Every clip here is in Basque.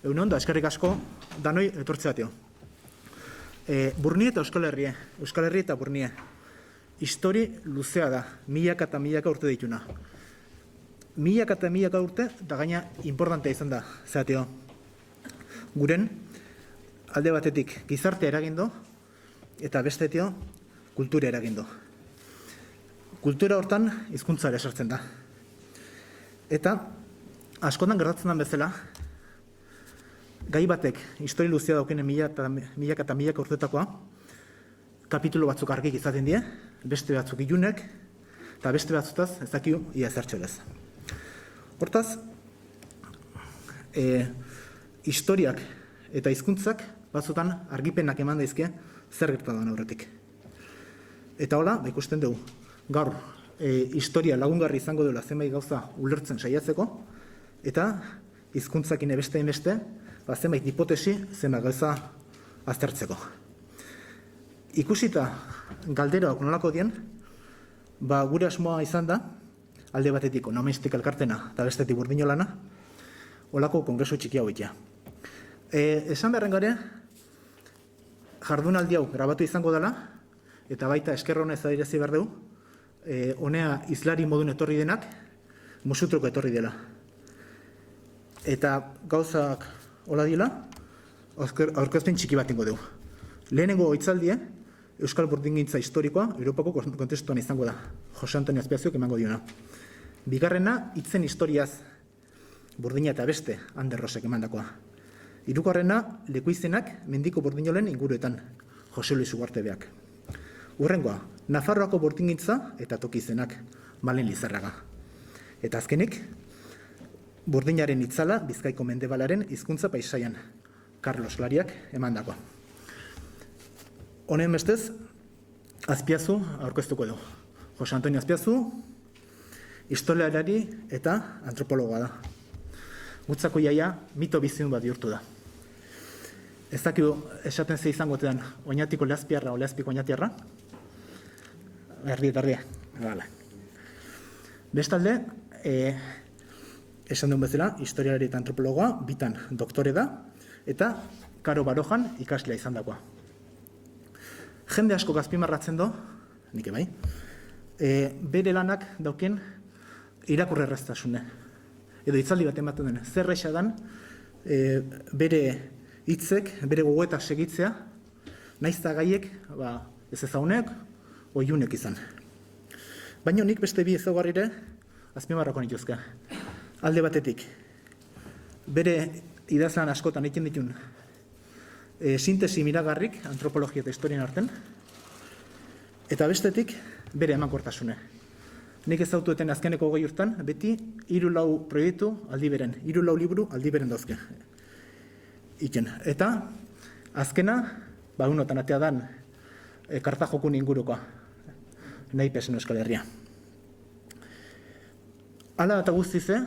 Egun ondo, eskerrik asko, danoi etortzeatio. Burnie eta Euskal Herria. Euskal Herria eta Burnie. Histori luzea da, milaka eta milaka urte dituna. Milaka eta milaka urte, da gaina importantea izan da, zeatio. Guren, alde batetik gizarte eragindo, eta bestetio, kultura eragindo. Kultura hortan hizkuntzara esartzen da. Eta, askotan gertatzen den bezala, gai batek, histori luzea daukenen milaka eta milaka urtetakoa, kapitulo batzuk argik izaten die, beste batzuk ilunek, eta beste batzutaz ez dakiu ia zertxorez. Hortaz, historiak eta hizkuntzak batzutan argipenak eman daizke zer gertatu aurretik. Eta hola, ikusten dugu, gaur, historia lagungarri izango duela zenbait gauza ulertzen saiatzeko, eta hizkuntzakin beste zenbait hipotesi zenbait gauza aztertzeko. Ikusita galderoak nolako dien, gure asmoa izan da, alde batetik onomastika elkartena eta bestetik Burdinolana, holako kongresu txiki hau itea. Esan beharren gare, jardunaldi hau grabatu izango dela, eta baita esker honez adierazi behar dugu, honea izlari modun etorri denak, musutruko etorri dela. Eta gauzak hola dila, aurkezpen txiki bat ingo dugu. Lehenengo hitzaldie, Euskal Burdingintza historikoa, Europako kontestuan izango da. Jose Antonio Azpiazuek emango diona. Bigarrena, hitzen historiaz, Burdina eta beste, Ander Rosek emandakoa. Hirugarrena, lekuizenak mendiko Burdinolen inguruetan, Jose Luis Ugartebeak. Hurrengoa, Nafarroako Burdingintza eta tokizenak, Malen Lizarraga. Eta azkenik, Burdinaren itzala, Bizkaiko Mendebalaren hizkuntza paisaian, Carlos Lariak emandakoa. Honen bestez, Azpiazu aurkeztuko du. Jose Antonio Azpiazu, historialari eta antropologoa da. Gutzako iaia mito bizidun bat bihurtu da. Ez dakidu esaten ze izango tean oinatiko lehazpiarra o lehazpiko oinatiarra? Erdi. Bestalde, esan duen bezala, historialari eta antropologoa, bitan doktore da, eta Karo Barojan ikaslea izan dakoa. Jende asko azpimarratzen do, nik bai, bere lanak dauken irakurre erraztasune. Edo hitzaldi bat ematen den, zer esadan bere hitzek, bere gogoetak segitzea, naizta gaiek ez ezagunek, oiunek izan. Baina nik beste bi ezaugarrire azpimarrako nituzke. Alde batetik, bere idazlan askotan egiten ditun sintesi miragarrik antropologia eta historian arten, eta bestetik, bere emankortasune. Nik ezautueten azkeneko 20 urtan, beti 3-4 proiektu aldi beren, 3-4 liburu aldi beren dauzke. Eta azkena, unotan atea dan Kartajokun ingurukoa, nahi pesen Euskal Herria. Hala eta guztize,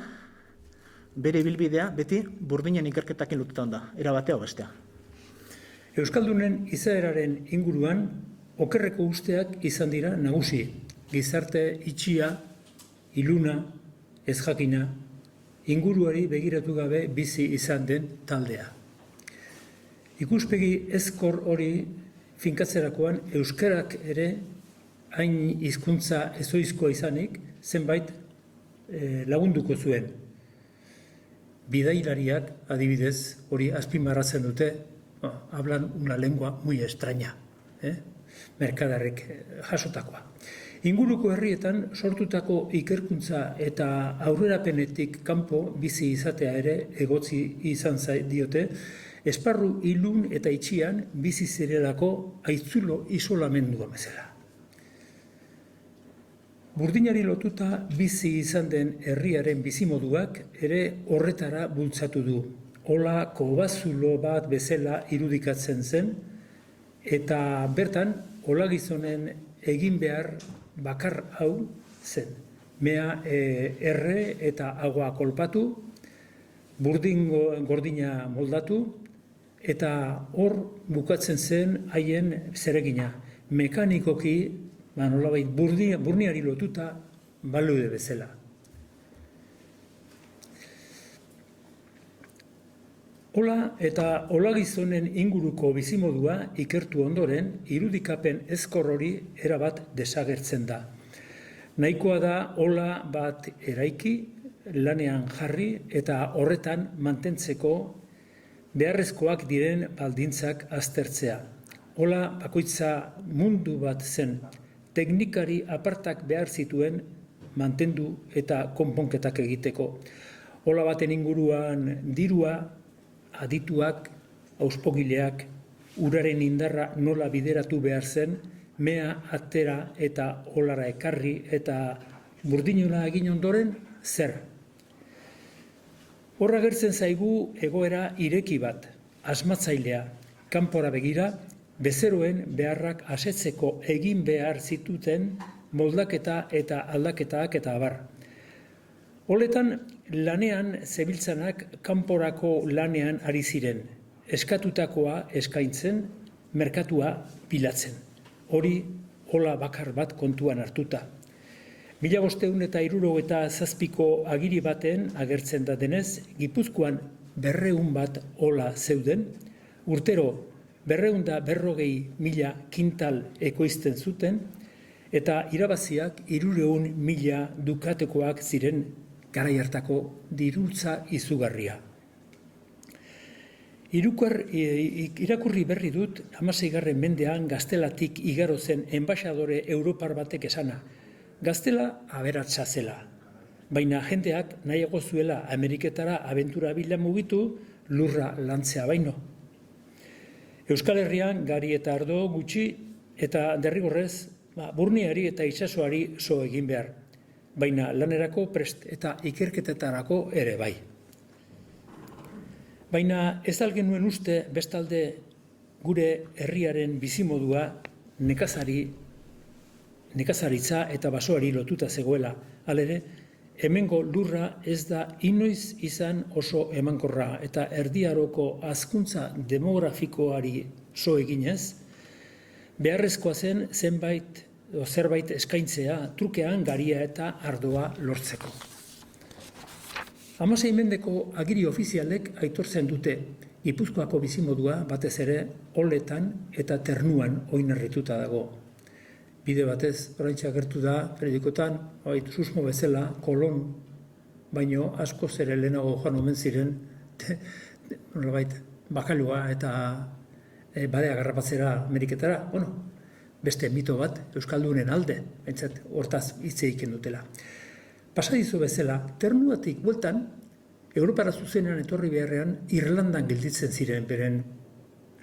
bere ibilbidea beti Burdinen ikerketakin lotuta da, era batea o bestea. Euskaldunen izaeraren inguruan okerreko usteak izan dira nagusi. Gizarte itxia, iluna, ezjakina, inguruari begiratu gabe bizi izan den taldea. Ikuspegi ezkor hori finkatzerakoan euskarak ere hain hizkuntza ezoizkoa izanik zenbait lagunduko zuen. Bidailariak adibidez hori azpimarratzen dute, hablan una lengua muy extraña, merkadarrek jasotakoa. Inguruko herrietan sortutako ikerkuntza eta aurrerapenetik kanpo bizi izatea ere egotzi izan diote, esparru ilun eta itxian bizi zirelako aitzulo isolamendua bezala. Burdinari lotuta bizi izan den herriaren bizimoduak ere horretara bultzatu du. Hola kobazulo bat bezala irudikatzen zen, eta bertan hola gizonen egin behar bakar hau zen. Mea erre eta agua kolpatu, gordina moldatu, eta hor bukatzen zen haien zeregina. Mekanikoki, nolabait Burniari lotuta balude bezala. Ola eta olagizonen inguruko bizimodua ikertu ondoren, irudikapen ezkor hori erabat desagertzen da. Nahikoa da ola bat eraiki, lanean jarri eta horretan mantentzeko beharrezkoak diren baldintzak aztertzea. Ola bakoitza mundu bat zen, teknikari apartak behar zituen mantendu eta konponketak egiteko. Ola baten inguruan dirua, adituak, auspogileak, uraren indarra nola bideratu behar zen, mea atera eta olara ekarri eta burdinuna egin ondoren zer. Horra gertzen zaigu egoera ireki bat, asmatzailea, kanpora begira, bezeroen beharrak asetzeko egin behar zituten moldaketa eta aldaketak eta abar. Oletan lanean zebiltzanak kanporako lanean ari ziren, eskatutakoa eskaintzen, merkatua bilatzen. Hori ola bakar bat kontuan hartuta. 1577ko agiri baten agertzen da denez, Gipuzkoan 200 bat ola zeuden, urtero 240.000 kintal ekoizten zuten, eta irabaziak 300.000 dukatekoak ziren garai hartako dirutza izugarria. Irakurri berri dut 16. mendean Gaztelatik igaro zen enbaxadore europar batek esana. Gaztela aberatsa zela, baina jendeak nahiago zuela Ameriketara abentura bila mugitu lurra lantzea baino. Euskal Herrian gari eta ardo gutxi eta derrigorrez burniari eta itsasoari so egin behar, baina lanerako prest eta ikerketetarako ere bai. Baina ez al genuen uste bestalde gure herriaren bizimodua nekazaritza eta basoari lotuta zegoela. Halere, hemengo lurra ez da inoiz izan oso emankorra eta erdiaroko hazkuntza demografikoari so eginez, beharrezkoa zen zerbait eskaintzea trukean garia eta ardoa lortzeko. 16. mendeko agiri ofizialek aitortzen dute Gipuzkoako bizimodua batez ere oletan eta ternuan oinarrituta dago. Bide batez, oraintxe agertu da, periodikotan, susmo bezala, Kolon, baino asko ere lehenago joan omen ziren, bakalua eta badea garrapatzera Ameriketara, beste mito bat, Euskaldunen alde, bentsat, hortaz hitz egiten dutela. Pasadizo bezala, ternuatik bueltan, Europara zuzenean etorri beharrean, Irlandan gelditzen ziren beren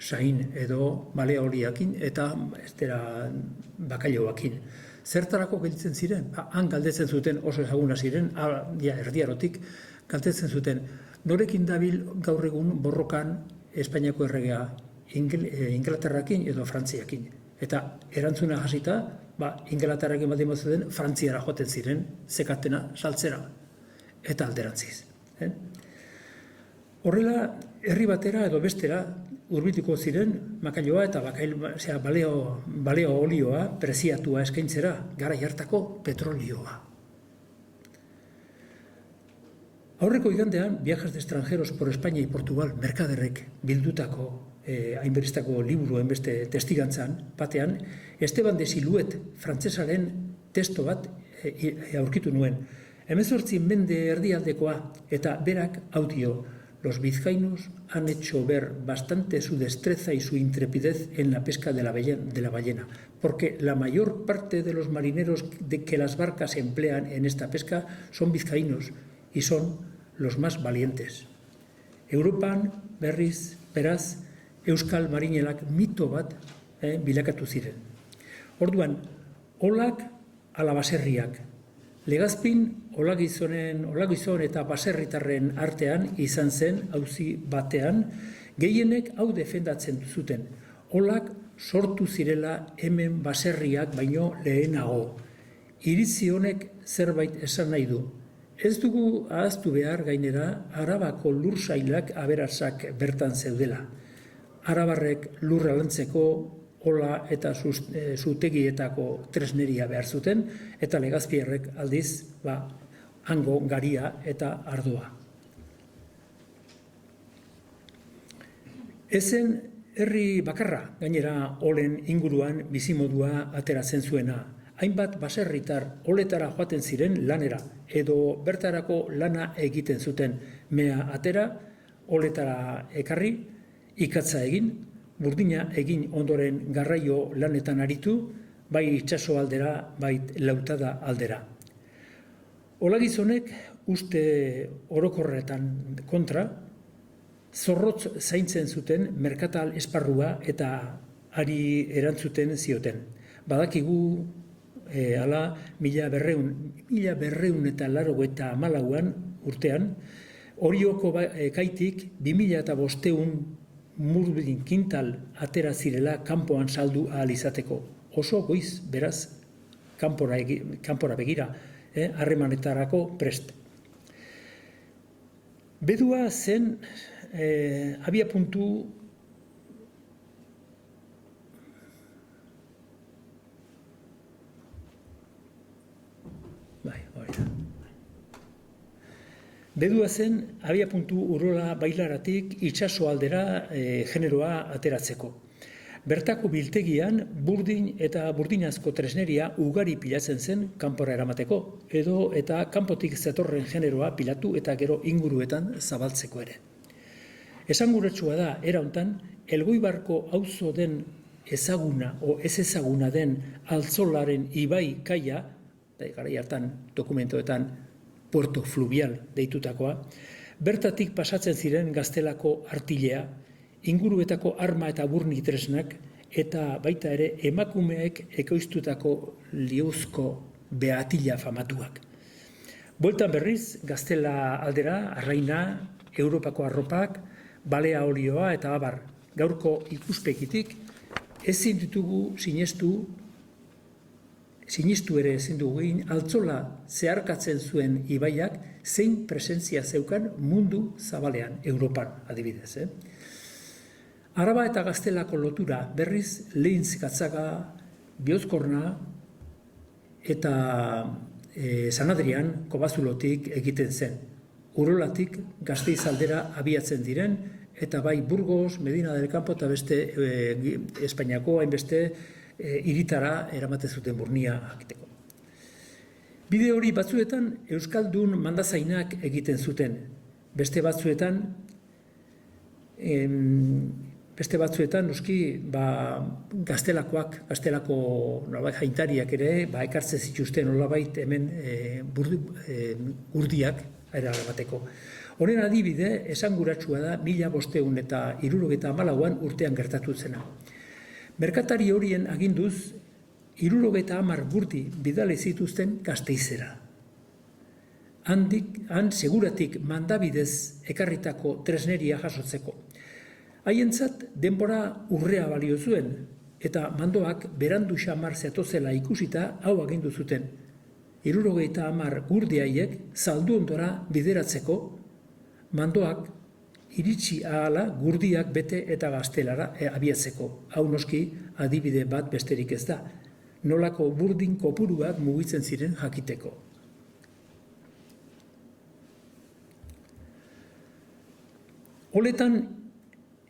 sain edo baleoriakin eta bakailoakin. Zertarako gelditzen ziren? Han galdetzen zuten oso ezaguna ziren, erdiarotik galdetzen zuten. Norekin dabil gaur egun borrokan Espainiako erregea, Inglaterrakin edo Frantziakin. Eta erantzuna hasita, Inglaterrakin baldin bazuten Frantziara joaten ziren, zekatena saltzera eta alderantziz. Horrela, herri batera edo bestera hurbilduko ziren makailoa eta baleo olioa preziatua eskaintzera, garai hartako petrolioa. Aurreko igandean, Viajes de extranjeros por España y Portugal merkaderrek bildutako hainberestako liburu hainbeste testigantzan batean, Esteban de Siluet frantsesaren testo bat aurkitu nuen. 18. mende erdialdekoa eta berak audio. Los vizcaínos han hecho ver bastante su destreza y su intrepidez en la pesca de la ballena, porque la mayor parte de los marineros que las barcas emplean en esta pesca son vizcaínos y son los más valientes. Europan, berriz, beraz, Euskal Marinelak mito bat bilakatu ziren. Orduan, olak ala baserriak. Legazpin, olagizon eta baserritarren artean izan zen auzi batean, gehienek hau defendatzen zuten. Olak sortu zirela hemen baserriak baino lehenago. Iritzi honek zerbait esan nahi du. Ez dugu ahaztu behar gainera Arabako lursailak aberatsak bertan zeudela. Arabarrek lurra lantzeko ola eta zutegietako tresneria behar zuten, eta legazpierrek aldiz, hango garia eta ardoa. Ezen herri bakarra, gainera olen inguruan bizimodua ateratzen zuena. Hainbat baserritar oletara joaten ziren lanera, edo bertarako lana egiten zuten. Mea atera, oletara ekarri, ikatza egin, burdina egin ondoren garraio lanetan aritu, bai itsaso aldera, bai lautada aldera. Olagizonek uste orokorretan kontra, zorrotz zaintzen zuten merkatal esparrua eta ari erantzuten zioten. Badakigu ala 1284 urtean, Orioko kaitik 2500 murdin kintal atera zirela kanpoan saldu ahal izateko. Oso goiz, beraz, kanpora begira, harremanetarako prest. Bedua zen abiapuntu Bedua zen abiapuntu urola bailaratik itsaso aldera generoa ateratzeko. Bertako biltegian burdin eta burdinazko tresneria ugari pilatzen zen kanpora eramateko, edo eta kanpotik zetorren generoa pilatu eta gero inguruetan zabaltzeko ere. Esanguratsua da, era hontan, Elgoibarko auzo den ezaguna o ez ezaguna den Altzolaren ibai kaia, garai hartan dokumentoetan Puerto Fluvial deitutakoa, bertatik pasatzen ziren Gaztelako artilea, inguruetako arma eta burni tresnak, eta baita ere emakumeek ekoiztutako liuzko behatila famatuak. Bueltan berriz, Gaztela aldera, arraina, Europako arropak, balea olioa eta abar. Gaurko ikuspegitik, ezin ditugu sinistu ere ezin dugu egin, Altzola zeharkatzen zuen ibaiak zein presentzia zeukan mundu zabalean, Europan adibidez. Araba eta Gaztelako lotura berriz Lehintz Gatzaga, Biozkorna eta San Adrian Kobazulotik egiten zen. Urolatik Gasteiz aldera abiatzen diren, eta bai Burgos, Medina del Campo eta beste Espainiako hainbeste hiritara eramaten zuten burnia jakiteko. Bide hori batzuetan euskaldun mandazainak egiten zuten. Beste batzuetan noski gaztelako jaintariak ere ekartzen zituzten nolabait hemen urdiak erabateko. Honen adibide esanguratsua da 1574 urtean gertatu zena. Merkatari horien aginduz, 70 burdi bidale zituzten Gasteizera. Han seguratik mandabidez ekarritako tresneria jasotzeko. Haientzat denbora urrea balio zuen, eta mandoak berandu xamar zetozela ikusita hau agindu zuten. 70 gurdi haiek zaldu ondora bideratzeko, mandoak iritsi ahala gurdiak bete eta Gaztelara abiatzeko. Hau noski adibide bat besterik ez da. Nolako burdin kopuruak mugitzen ziren jakiteko. Holetan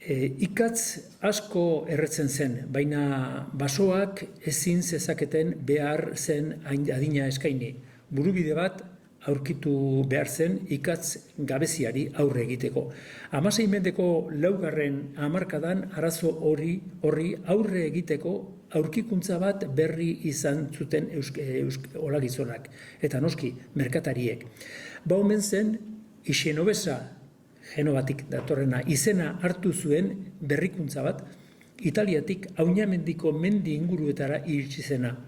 ikatz asko erretzen zen, baina basoak ezin zezaketen behar zen adina eskaini. Burubide bat aurkitu behar zen ikatz gabeziari aurre egiteko. 16 mendeko 4. hamarkadan arazo horri aurre egiteko aurkikuntza bat berri izan zuten olagizonak, eta noski merkatariek. Omen zen Ixenobesa, Genovatik datorrena, izena hartu zuen berrikuntza bat, Italiatik Auñamendiko mendi inguruetara iritsi zena.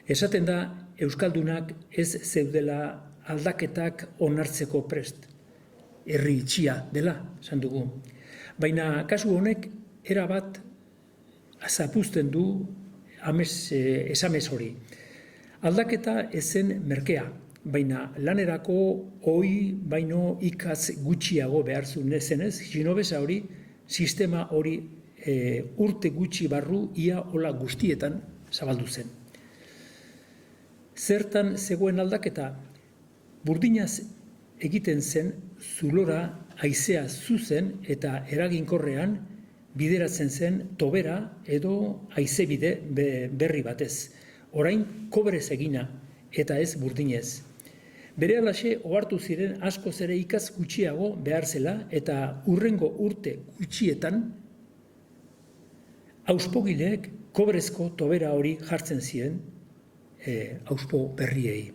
Esaten da, euskaldunak ez zeudela aldaketak onartzeko prest. Herri itxia dela, esan dugu. Baina kasu honek erabat zapuzten du esamez hori. Aldaketa ezen merkea, baina lanerako ohi baino ikatz gutxiago behar zuen zenez, Ixenobesa hori, sistema hori urte gutxi barru ia hola guztietan zabaldu zen. Zertan zegoen aldaketa? Burdinaz egiten zen zulora haizea zuzen eta eraginkorrean bideratzen zen tobera edo haizebide berri batez. Orain kobrez egina eta ez burdinez. Berehalaxe ohartu ziren askoz ere ikaz gutxiago behar zela eta hurrengo urte gutxietan auspogileek kobrezko tobera hori jartzen ziren auspo berriei.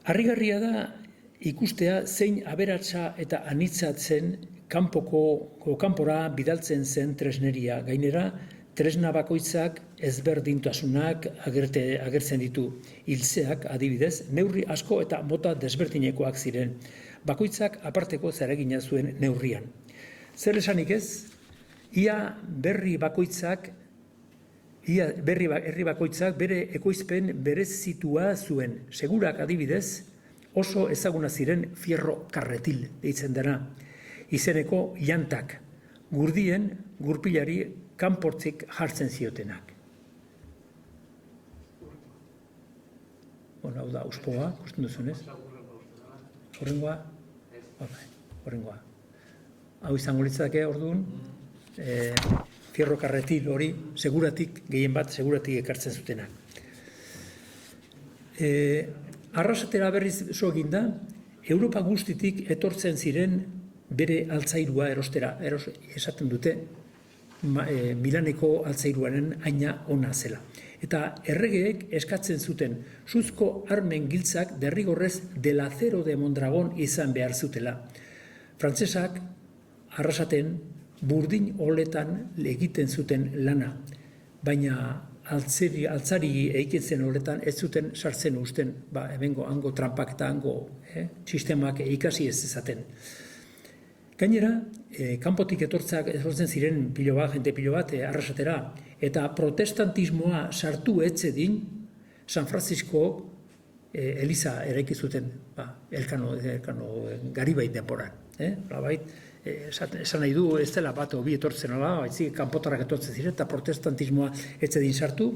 Harrigarria da ikustea zein aberatsa eta anitzatzen kanpora bidaltzen zen tresneria. Gainera, tresna bakoitzak ezberdintasunak agertzen ditu. Hiltzeak, adibidez, neurri asko eta mota desberdinekoak ziren. Bakoitzak aparteko zeregina zuen neurrian. Zer esanik ez, herri bakoitzak bere ekoizpen berezitua zuen. Segurak adibidez, oso ezaguna ziren fierro karretil deitzen dena. Izeneko jantak, gurdien gurpilari kanportzik jartzen ziotenak. Hau da, auspoa, ikusten duzunez? Horrengoa? Horrengoa. Hau izango litzake orduan, fierro karretil hori seguratik, gehien bat seguratik ekartzen zutenak. Arrasatera berriz zo eginda, Europa guztitik etortzen ziren bere altzairua erostera. Esaten dute, Milaneko altzairuaren haina ona zela. Eta erregeek eskatzen zuten suzko armen giltzak derrigorrez del acero de Mondragon izan behar zutela. Frantsesak arrasaten burdin oletan egiten zuten lana, baina altzari eikitzen horretan ez zuten sartzen usten, hemengo hango trampak eta hango sistemak ikasi ez ezaten. Gainera, kanpotik etortzen ziren jende pilo bat arrasatera, eta protestantismoa sartu etzedin San Francisco Eliza eraiki zuten, Elkano Garibait denboran. Esan nahi du, ez dela bat obi etortzen ala, baizik kanpotarrak etortzen ziren, eta protestantismoa etzedin sartu,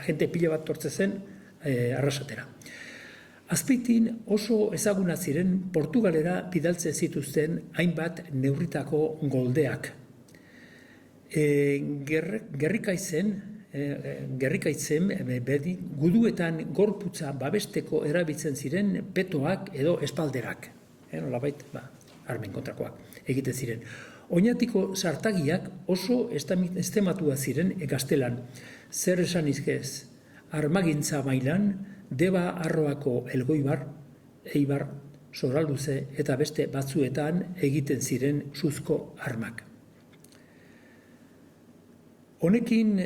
jente pilo bat etortzen zen arrasatera. Azpeitin oso ezaguna ziren Portugalera bidaltzen zituzten hainbat neurritako goldeak. Gerrikaitzen guduetan gorputza babesteko erabiltzen ziren petoak edo espalderak. Nolabait, armen kontrakoak egiten ziren. Oinatiko sartagiak oso estematua ziren gaztelan. Zer esan izkez, armagintza mailan, Deba Arroako Elgoibar, Eibar, Soralduze eta beste batzuetan egiten ziren suzko armak. Honekin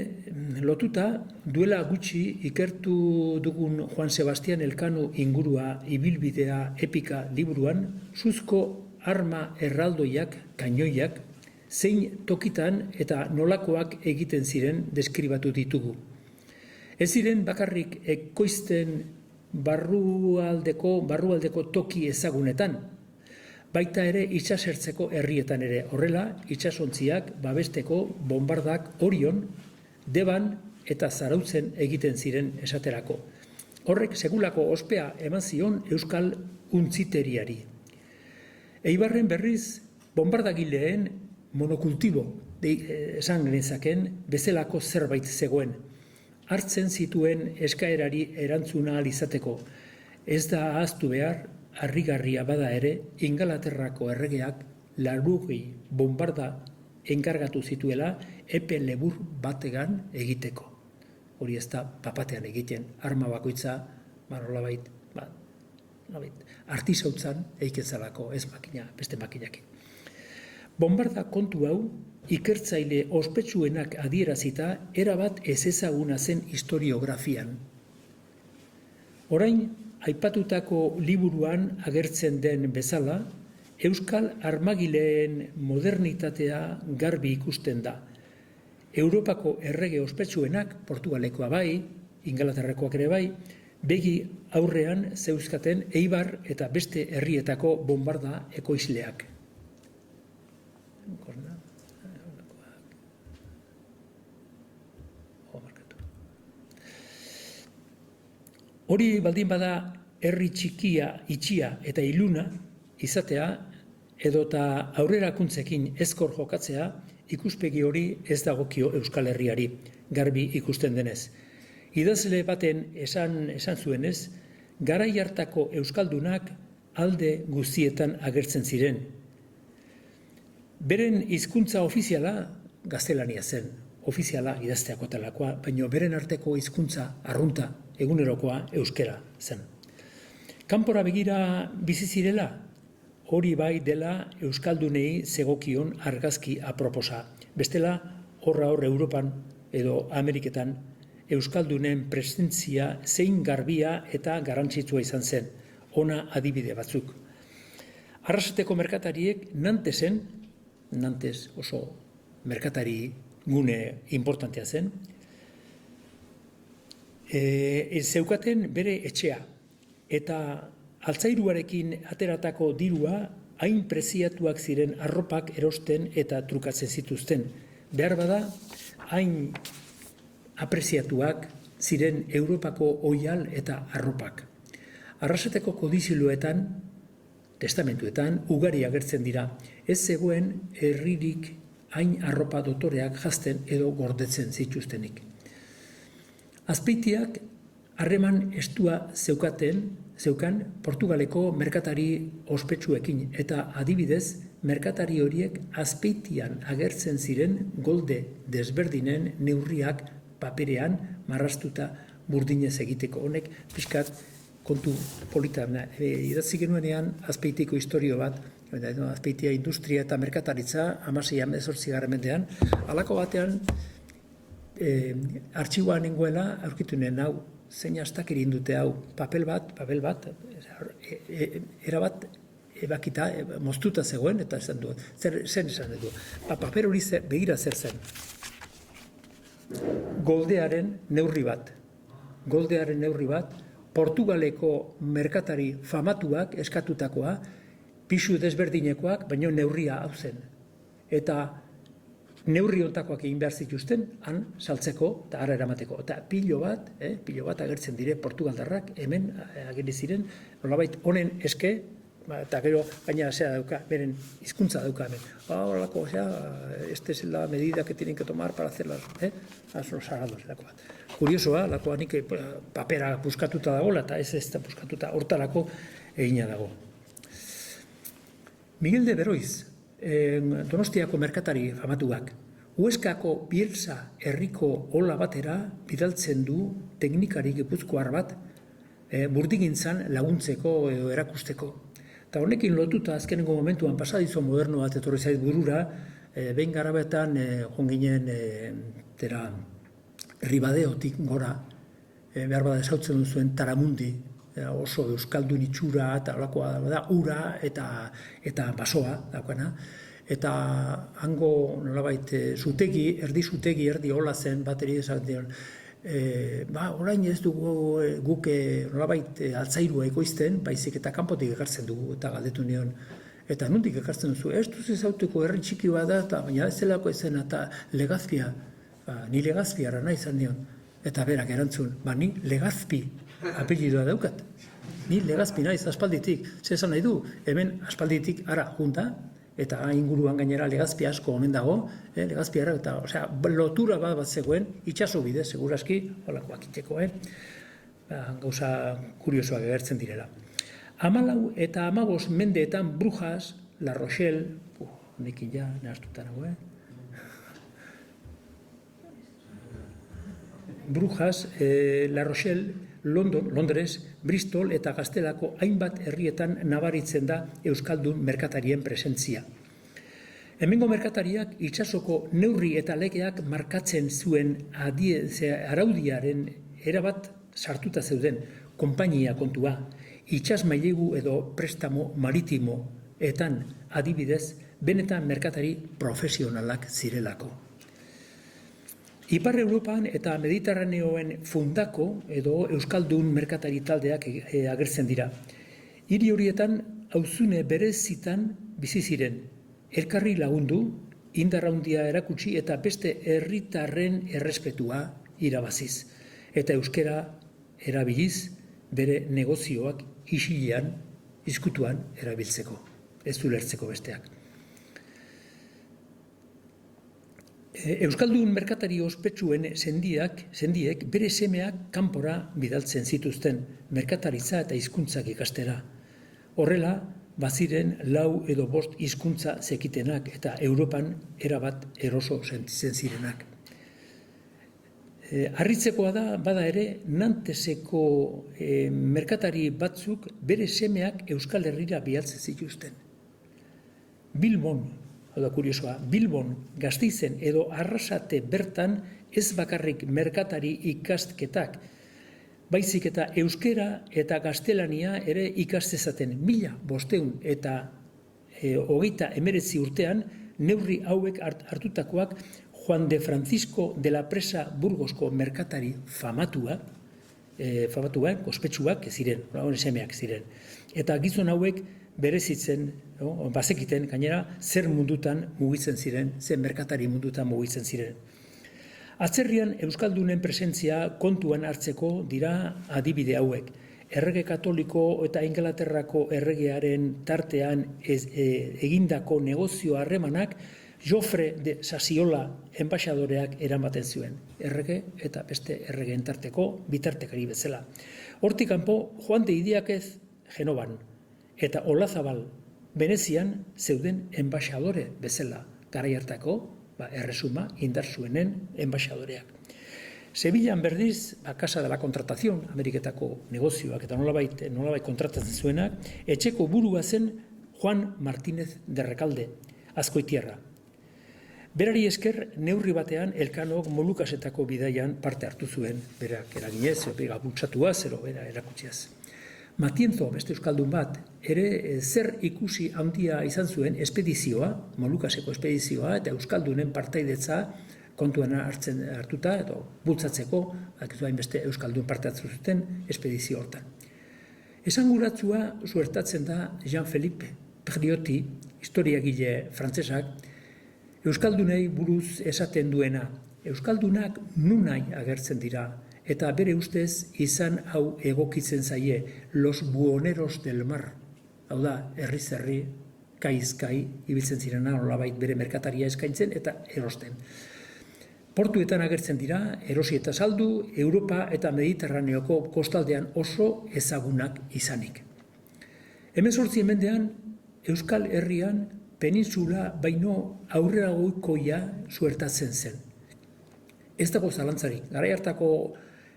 lotuta, duela gutxi ikertu dugun Juan Sebastian Elkano ingurua ibilbidea epika liburuan, suzko arma erraldoiak, kainoiak, zein tokitan eta nolakoak egiten ziren deskribatu ditugu. Ez ziren bakarrik ekoizten barrualdeko toki ezagunetan, baita ere itsasertzeko herrietan ere. Horrela, itsasontziak babesteko bombardak Orion, Deban eta Zarautzen egiten ziren esaterako. Horrek segulako ospea eman zion euskal untziteriari. Eibarren berriz, bombardagileen monokultibo esan genezaken bezalako zerbait zegoen. Hartzen zituen eskaerari erantzuna ahal izateko. Ez da ahaztu behar, harrigarria bada ere, Ingalaterrako erregeak 80 bombarda enkargatu zituela epe lebur bategan egiteko. Hori ez da papatean egiten, arma bakoitza, nolabait, artisautzan eiketzalako, ez makina, beste makinakin. Bombarda kontu hau, ikertzaile ospetsuenak adierazita, erabat ezezaguna zen historiografian. Orain, aipatutako liburuan agertzen den bezala, euskal armagileen modernitatea garbi ikusten da. Europako errege ospetsuenak, Portugalekoa bai, Ingalaterrakoak ere bai, begi aurrean zeuzkaten Eibar eta beste herrietako bombarda ekoizleak. Hori baldin bada herri txikia, itxia eta iluna izatea edota aurrerakuntzekin ezkor jokatzea, ikuspegi hori ez dagokio Euskal Herriari, garbi ikusten denez. Idazle baten esan zuenez, garai hartako euskaldunak alde guztietan agertzen ziren. Beren hizkuntza ofiziala gaztelania zen, ofiziala idazteako talakoa, baina beren arteko hizkuntza arrunta egunerokoa euskera zen. Kanpora begira bizi zirela, hori bai dela euskaldunei zegokion argazki aproposa. Bestela, hor Europan edo Ameriketan euskaldunen presentzia zein garbia eta garrantzitsua izan zen, ona adibide batzuk. Arrasateko merkatariek Nantes oso merkatari gune importantea zen, zeukaten bere etxea, eta altzairuarekin ateratako dirua hain preziatuak ziren arropak erosten eta trukatzen zituzten. Behar bada, hain apreziatuak ziren Europako oihal eta arropak. Arrasateko kodiziloetan, testamentuetan, ugari agertzen dira. Ez zegoen herririk hain arropa dotoreak jazten edo gordetzen zituztenik. Azpeitiak harreman estua zeukan Portugaleko merkatari ospetsuekin, eta adibidez, merkatari horiek Azpeitian agertzen ziren golde desberdinen neurriak paperean marrastuta burdinez egiteko. Honek pixkat kontu politan idatzi genuenean Azpeitiko historio bat, Azpeitia industria eta merkataritza 16-18 mendean, halako batean artxiboan nengoela aurkitu nuen hau, zein astakeri indute hau, papel bat, erabat ebakita, moztuta zegoen, eta esan du, zen esan du. Paper hori begira zer zen. Goldearen neurri bat, Portugaleko merkatari famatuak eskatutakoa, pisu desberdinekoak, baina neurria hau zen. Eta neurri ontakoak egin behar zituzten, han saltzeko eta ara eramateko. Eta pilo bat agertzen dire Portugaldarrak, hemen ageri ziren, nolabait honen eske, eta gero baina dauka, beren hizkuntza dauka hemen. Horrelako, este es la medida que tienen que tomar para hacer los arados. Kuriosoa, lakoa nik papera buskatuta dagoela, eta ez da buskatuta hortarako egina dago. Miguel de Beroiz, Donostiako merkatari famatuak, Hueskako Bielsa herriko ola batera bidaltzen du teknikari gipuzkoar bat burdigintzan laguntzeko edo erakusteko. Eta honekin lotuta azkenengo momentuan pasadizo moderno bat etorri zait burura, behin garabetan jonginen Ribadeotik gora, behar bada esautzen duzuen Taramundi, oso euskaldun itxura eta olakoa da, ura eta basoa daukana. Eta hango nolabait erdi hola zen bateri esaten, orain ez dugu guk nolabait altzairua ekoizten, baizik eta kanpotik ekartzen dugu, eta galdetu nion. Eta nondik ekartzen duzu, ez duz ezauteko herri txiki bat da, baina ez zelako ezen, eta Legazpia, ni Legazpiara nahi izan nion. Eta berak erantzun, ni Legazpi apellidoa daukat. Ni Legazpi naiz aspalditik, zesan nahi du, hemen aspalditik ara junta, eta inguruan gainera Legazpi asko omen dago, Legazpiara, eta lotura bat zegoen, itxaso bide, seguraski, holakoak iteko, gauza kuriosoak agertzen direla. 14 eta 15 mendeetan Brujas, La Rochelle, nekin ja, nahaztuta nago, Brujas, La Rochelle, Londres, Bristol eta Gaztelako hainbat herrietan nabaritzen da euskaldun merkatarien presentzia. Hemengo merkatariak itsasoko neurri eta legeak markatzen zuen araudiaren erabat sartuta zeuden konpainia kontua, itsas mailegu edo prestamo maritimoetan adibidez benetan merkatari profesionalak zirelako. Ipar Europan eta Mediterraneoen fundako edo euskaldun merkatari taldeak agertzen dira. Hiri horietan auzune berezitan bizi ziren, elkarri lagundu, indar handia erakutsi eta beste herritarren errespetua irabaziz. Eta euskera erabiliz bere negozioak isilean, izkutuan erabiltzeko. ez ulertzeko besteak. Euskaldun merkatari ospetsuen sendiek bere semeak kanpora bidaltzen zituzten merkataritza eta hizkuntzak ikastera. Horrela, baziren 4 edo 5 hizkuntza zekitenak eta Europan erabat eroso sentitzen zirenak. Harritzekoa da, bada ere, Nanteseko merkatari batzuk bere semeak Euskal Herrira bidaltzen zituzten. Bilbon, hau da kuriosoa, Bilbon, Gasteizen edo Arrasate bertan ez bakarrik merkatari ikasketak, baizik eta euskera eta gaztelania ere ikastezaten 1500 eta 39 urtean neurri hauek hartutakoak Juan de Francisco de la Presa Burgosko merkatari famatuak, ospetsuak ziren, semeak ziren. Eta gizon hauek berezitzen, bazekiten, gainera, zer mundutan mugitzen ziren, zer merkatari mundutan mugitzen ziren. Atzerrian Euskaldunen presentzia kontuan hartzeko dira adibide hauek. Errege Katoliko eta Inglaterrako erregearen tartean egindako negozio harremanak Jofre de Sasiola enbaxadoreak eramaten zuen. Errege eta beste erregeen tarteko bitartekari bezala. Hortik kanpo, Juan de Idiáquez Genovan eta Olazabal Venezian zeuden enbaxadore bezala, garai hartako erresuma indar zuenen enbaxadoreak. Sevillan berdiz, Casa de la Contratación, Ameriketako negozioak eta nolabait kontratatzen zuenak, etxeko burua zen Juan Martínez de Recalde, Azkoitiarra. Berari esker, neurri batean Elkanok Molukasetako bidaian parte hartu zuen, berak eraginez, bera bultzatuaz, bera erakutziaz. Matienzo, beste euskaldun bat, ere zer ikusi handia izan zuen espedizioa, Molukaseko espedizioa eta euskaldunen partaidetza kontuan hartuta edo bultzatzeko, hainbeste euskaldun parte hartu zuten espedizio hortan. Esanguratzua suertatzen da Jean-Philippe Perriotti, historiagile frantsesak, euskaldunei buruz esaten duena, euskaldunak nunai agertzen dira, eta bere ustez izan hau egokitzen zaie, los buhoneros del mar. Hau da, herri-zerri, kai-kai, ibiltzen zirena, nolabait bere merkataria eskaintzen eta erosten. Portuetan agertzen dira, erosi eta saldu, Europa eta Mediterraneoko kostaldean oso ezagunak izanik. 18 mendean, Euskal Herrian, peninsula baino aurreragoikoia suertatzen zen. Ez dago zalantzarik, garai hartako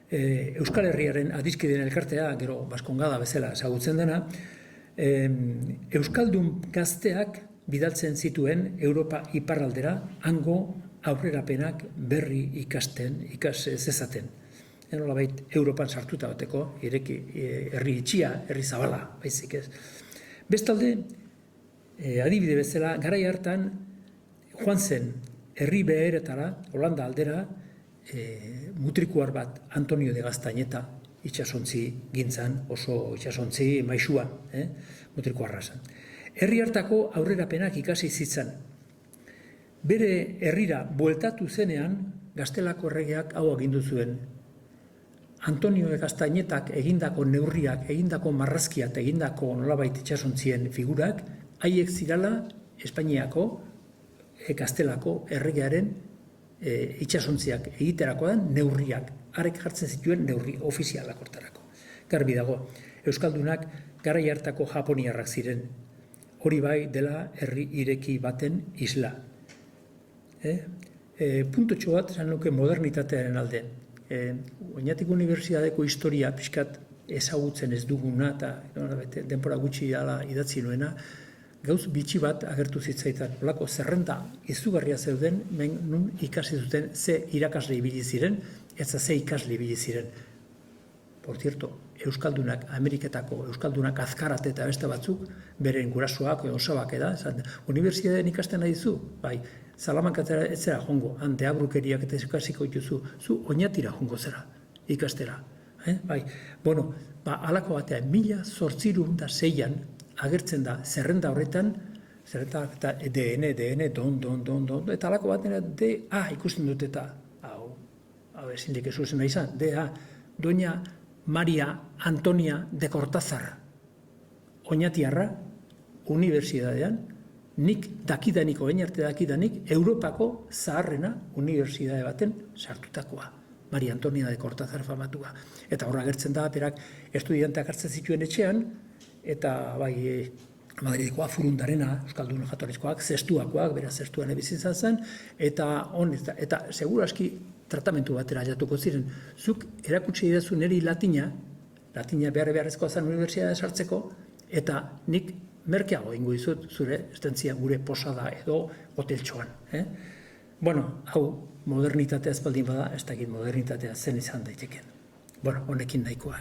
Euskal Herriaren adiskideen elkartea, gero Baskongada bezala ezagutzen dena, Euskaldun gazteak bidaltzen zituen Europa iparraldera, hango aurrerapenak berri ikas zezaten. Nolabait Europan sartuta bateko, herri itxia, herri zabala, baizik ez. Bestalde, adibide bezala, garai hartan, joan zen herri beheretara, Holanda aldera, mutrikuar bat, Antonio de Gaztañeta, itxasontzi gintzan, oso itxasontzi maisua, mutrikuarra zen. Herri hartako aurrerapenak ikasi zitzan. Bere herrira bueltatu zenean, Gaztelako erregeak hau agindu zuen. Antonio de Gaztañetak egindako neurriak, egindako marrazkiak, egindako nolabait itxasontzien figurak, haiek zirala Espainiako, Gaztelako erregearen itxasontziak egiterakoan neurriak, harek jartzen zituen neurri ofizialak hortarako. Garbi dago, Euskaldunak garai hartako japoniarrak ziren, hori bai dela herri ireki baten isla. Puntotxo bat esan nuke modernitatearen alde. Oñatik Unibertsitateko historia pixkat ezagutzen ez duguna eta denbora gutxi dela idatzi nuena, gauz bitxi bat agertu zitzaitan. Olako zerrenda izugarria zeuden, nun ikasi zuten ze irakasle ibili ziren, eta ze ikasle ibili ziren. Por cierto, Euskaldunak, Ameriketako Euskaldunak azkarat eta beste batzuk, beren gurasoak, osabak eda, unibertsitatean ikasten nahi zu, bai, Salamankatera ez zera jongo, hante abrukeriak eta ikasiko dituzu, zu oinatira jongo zera, ikastera. Bai, bueno, halako batean, 1806an agertzen da zerrenda horretan, zerrenda eta DN, don, eta halako batean, ikusten dut eta, hau ezin dik ezuzen nahi izan, Doña Maria Antonia de Cortázar, oinatiarra, unibertsitatean, nik dakidanik, orain arte dakidanik, Europako zaharrena unibertsitate baten sartutakoa. Maria Antonia de Cortázar famatua. Eta horra agertzen da, berak estudianteak hartzen zituen etxean, eta bai, Madridikoa, Furundarena, Euskaldun jatorrizkoak, zestuakoak, beraz zestuan ebizizan zen, eta seguru aski tratamentu batera jatuko ziren. Zuk erakutsi idazu niri latina beharrezkoa zen unibertsitatea sartzeko, eta nik merkeago ingo dizut zure estentzia gure posada edo hoteltxoan. Bueno, hau modernitatea ez baldin bada, ez dakit modernitatea zen izan daiteken. Bueno, honekin nahikoa.